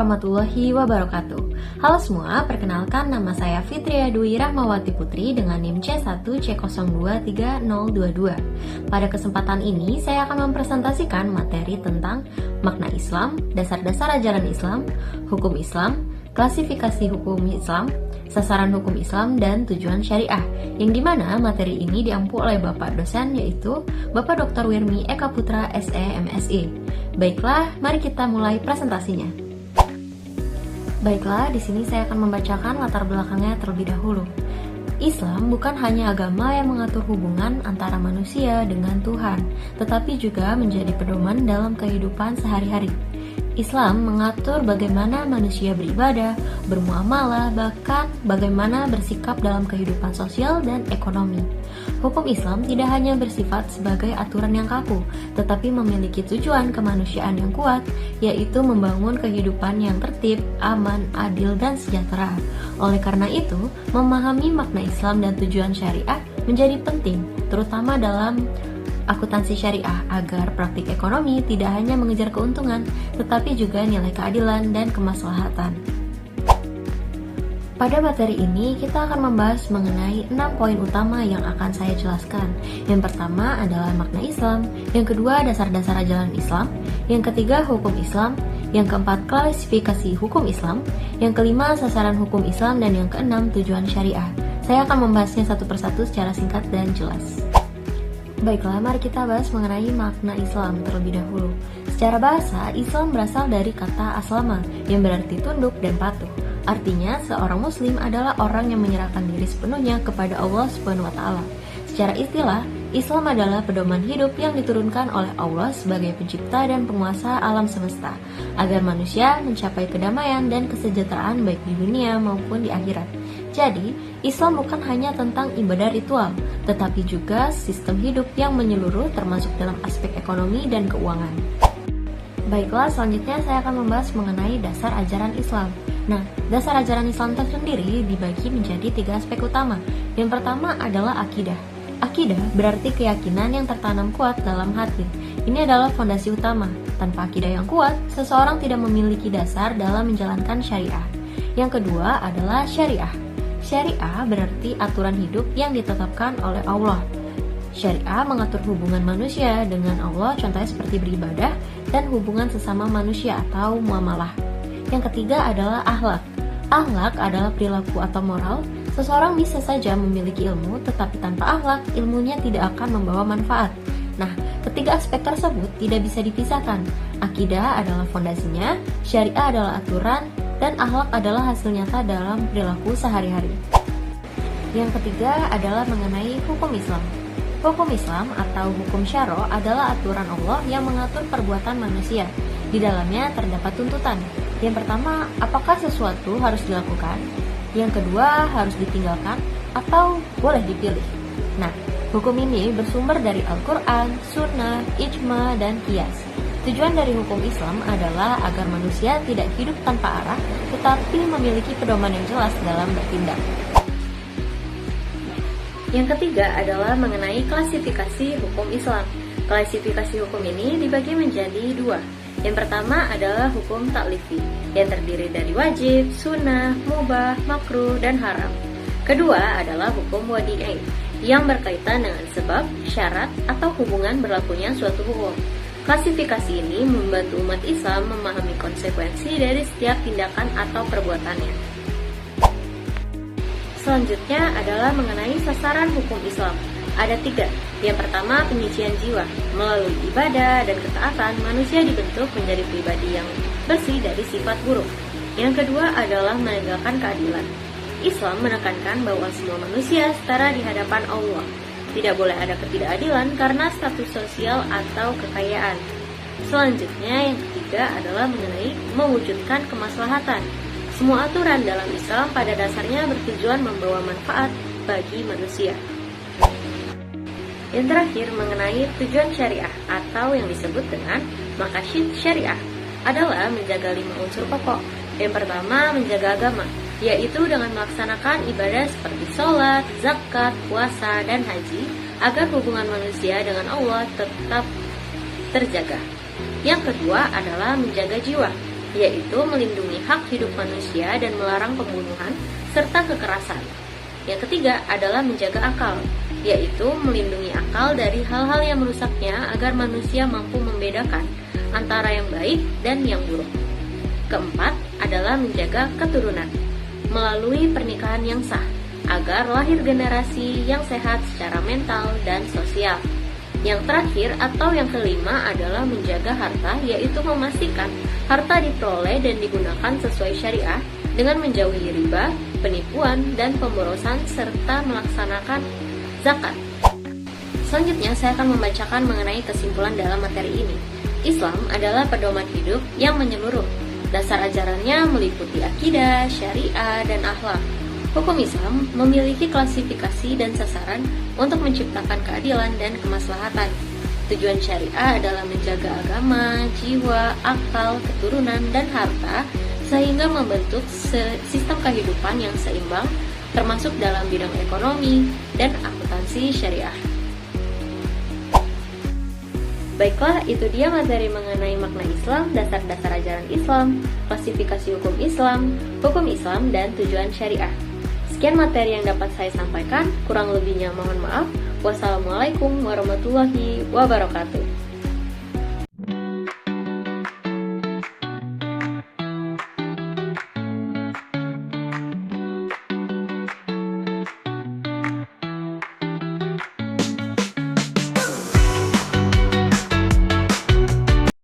warahmatullahi wabarakatuh. Halo semua, perkenalkan nama saya Fitria Dwi Rahmawati Putri dengan NIM C1C023022. Pada kesempatan ini, saya akan mempresentasikan materi tentang makna Islam, dasar-dasar ajaran Islam, hukum Islam, klasifikasi hukum Islam, sasaran hukum Islam, dan tujuan syariah, yang dimana materi ini diampu oleh Bapak dosen yaitu Bapak Dr. Wirmi Eka Putra SE MSI. Baiklah, mari kita mulai presentasinya. Baiklah, di sini saya akan membacakan latar belakangnya terlebih dahulu. Islam bukan hanya agama yang mengatur hubungan antara manusia dengan Tuhan, tetapi juga menjadi pedoman dalam kehidupan sehari-hari. Islam mengatur bagaimana manusia beribadah, bermuamalah, bahkan bagaimana bersikap dalam kehidupan sosial dan ekonomi. Hukum Islam tidak hanya bersifat sebagai aturan yang kaku, tetapi memiliki tujuan kemanusiaan yang kuat, yaitu membangun kehidupan yang tertib, aman, adil, dan sejahtera. Oleh karena itu, memahami makna Islam dan tujuan syariah menjadi penting, terutama dalam akuntansi syariah, agar praktik ekonomi tidak hanya mengejar keuntungan, tetapi juga nilai keadilan dan kemaslahatan. Pada materi ini, kita akan membahas mengenai 6 poin utama yang akan saya jelaskan. Yang pertama adalah makna Islam, yang kedua dasar-dasar ajaran Islam, yang ketiga hukum Islam, yang keempat klasifikasi hukum Islam, yang kelima sasaran hukum Islam, dan yang keenam tujuan syariah. Saya akan membahasnya satu persatu secara singkat dan jelas. Baiklah, mari kita bahas mengenai makna Islam terlebih dahulu. Secara bahasa, Islam berasal dari kata aslama yang berarti tunduk dan patuh. Artinya, seorang muslim adalah orang yang menyerahkan diri sepenuhnya kepada Allah SWT. Secara istilah, Islam adalah pedoman hidup yang diturunkan oleh Allah sebagai pencipta dan penguasa alam semesta, agar manusia mencapai kedamaian dan kesejahteraan baik di dunia maupun di akhirat. Jadi, Islam bukan hanya tentang ibadah ritual, tetapi juga sistem hidup yang menyeluruh termasuk dalam aspek ekonomi dan keuangan. Baiklah, selanjutnya saya akan membahas mengenai dasar ajaran Islam. Nah, dasar ajaran Islam tersendiri dibagi menjadi 3 aspek utama. Yang pertama adalah akidah. Akidah berarti keyakinan yang tertanam kuat dalam hati. Ini adalah fondasi utama. Tanpa akidah yang kuat, seseorang tidak memiliki dasar dalam menjalankan syariah. Yang kedua adalah syariah. Syariah berarti aturan hidup yang ditetapkan oleh Allah. Syariah mengatur hubungan manusia dengan Allah, contohnya seperti beribadah dan hubungan sesama manusia atau muamalah. Yang ketiga adalah akhlak. Akhlak adalah perilaku atau moral. Seseorang bisa saja memiliki ilmu, tetapi tanpa akhlak, ilmunya tidak akan membawa manfaat. Nah, ketiga aspek tersebut tidak bisa dipisahkan. Akidah adalah fondasinya, syariah adalah aturan, dan akhlak adalah hasil nyata dalam perilaku sehari-hari. Yang ketiga adalah mengenai hukum Islam. Hukum Islam atau hukum syara adalah aturan Allah yang mengatur perbuatan manusia. Di dalamnya terdapat tuntutan. Yang pertama, apakah sesuatu harus dilakukan? Yang kedua, harus ditinggalkan atau boleh dipilih. Nah, hukum ini bersumber dari Al-Quran, Sunnah, Ijma, dan Qiyas. Tujuan dari hukum Islam adalah agar manusia tidak hidup tanpa arah, tetapi memiliki pedoman yang jelas dalam bertindak. Yang ketiga adalah mengenai klasifikasi hukum Islam. Klasifikasi hukum ini dibagi menjadi 2. Yang pertama adalah hukum taklifi, yang terdiri dari wajib, sunnah, mubah, makruh, dan haram. Kedua adalah hukum wadi'i, yang berkaitan dengan sebab, syarat, atau hubungan berlakunya suatu hukum. Klasifikasi ini membantu umat Islam memahami konsekuensi dari setiap tindakan atau perbuatannya. Selanjutnya adalah mengenai sasaran hukum Islam. Ada 3. Yang pertama, penyucian jiwa. Melalui ibadah dan ketaatan, manusia dibentuk menjadi pribadi yang bersih dari sifat buruk. Yang kedua adalah menegakkan keadilan. Islam menekankan bahwa semua manusia setara di hadapan Allah. Tidak boleh ada ketidakadilan karena status sosial atau kekayaan. Selanjutnya, yang ketiga adalah mengenai mewujudkan kemaslahatan. Semua aturan dalam Islam pada dasarnya bertujuan membawa manfaat bagi manusia. Yang terakhir, mengenai tujuan syariah atau yang disebut dengan maqasid syariah adalah menjaga 5 unsur pokok. Yang pertama, menjaga agama, yaitu dengan melaksanakan ibadah seperti sholat, zakat, puasa, dan haji, agar hubungan manusia dengan Allah tetap terjaga. Yang kedua adalah menjaga jiwa, yaitu melindungi hak hidup manusia dan melarang pembunuhan serta kekerasan. Yang ketiga adalah menjaga akal, yaitu melindungi akal dari hal-hal yang merusaknya agar manusia mampu membedakan antara yang baik dan yang buruk. Keempat adalah menjaga keturunan melalui pernikahan yang sah agar lahir generasi yang sehat secara mental dan sosial. Yang terakhir atau yang kelima adalah menjaga harta, yaitu memastikan harta diperoleh dan digunakan sesuai syariah dengan menjauhi riba, penipuan, dan pemborosan serta melaksanakan zakat. Selanjutnya saya akan membacakan mengenai kesimpulan dalam materi ini. Islam adalah pedoman hidup yang menyeluruh. Dasar ajarannya meliputi akidah, syariah, dan akhlak. Hukum Islam memiliki klasifikasi dan sasaran untuk menciptakan keadilan dan kemaslahatan. Tujuan syariah adalah menjaga agama, jiwa, akal, keturunan, dan harta sehingga membentuk sistem kehidupan yang seimbang termasuk dalam bidang ekonomi dan akuntansi syariah. Baiklah, itu dia materi mengenai makna Islam, dasar-dasar ajaran Islam, klasifikasi hukum Islam, dan tujuan syariah. Sekian materi yang dapat saya sampaikan, kurang lebihnya mohon maaf. Wassalamualaikum warahmatullahi wabarakatuh.